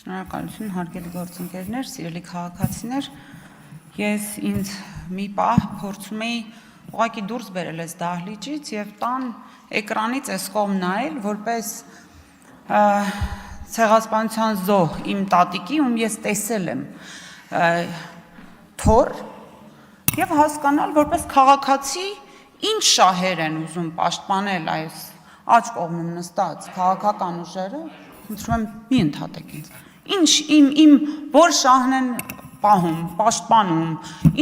Շնորհակալություն, հարգելի գործընկերներ, սիրելի քաղաքացիներ, ես ինձ մի պահ փորձում էի ուղղակի դուրս բերել այս դահլիճից եւ տան էկրանից այս կողմ նայել, որպես ցեղասպանության զոհ իմ տատիկի, ում ես տեսել եմ թոր եւ հասկանալ, որպես քաղաքացի ինչ շահեր են ուզում պաշտպանել այս աջ կողմում նստած քաղաքական ուժերը, խնդրում եմ մի ընդհատեք ինձ։ Ինչ իմ որ շահն են պահում, պաշտպանում,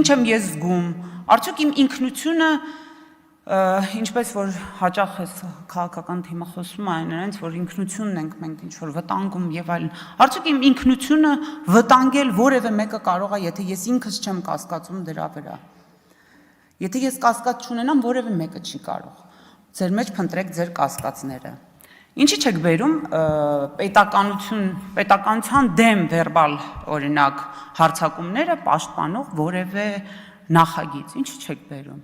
ինչ եմ ես զգում, արդյոք իմ ինքնությունը, ինչպես որ հաճախ էս քաղաքական թիմը խոսում է նրանց, որ ինքնությունն ենք մենք ինչ որ վտանգում եւ այլն, արդյոք իմ ինքնությունը վտանգել որևէ մեկը կարող է, եթե ես ինքս չեմ կասկածում դրա վրա։ Եթե ես կասկած չունենամ, որևէ մեկը չի կարող։ Ձեր մեջ փնտրեք ձեր կասկածները։ Ինչի՞ չեք բերում պետականության դեմ վերբալ օրինակ հարձակումները պաշտպանող որևէ նախագիծ, ինչի՞ չեք բերում,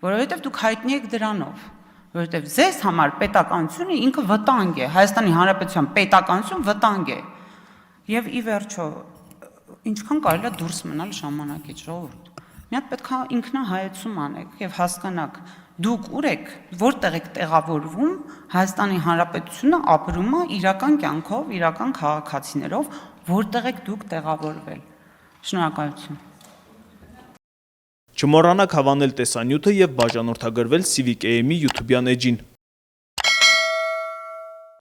որովհետև դուք հայտնի եք դրանով, որովհետև ձեզ համար պետականությունը ինքը վտանգ է, Հայաստանի Հանրապետության պետականություն վտանգ է։ Եվ ի վերջո, ինչքան կարելի է դուրս մնալ ժամանակից, ժողովուրդ։ Մի հատ պետք է ինքնահայեցում անեք եւ հասկանաք, դուք ուր եք, որտեղ եք տեղավորվում, Հայաստանի Հանրապետությունը ապրում է իրական կյանքով, իրական քաղաքացիներով, որտեղ եք դուք տեղավորվել։ Շնորհակալություն։ Չմոռանաք հավանել տեսանյութը եւ բաժանորդագրվել Civic AM-ի YouTube-յան էջին։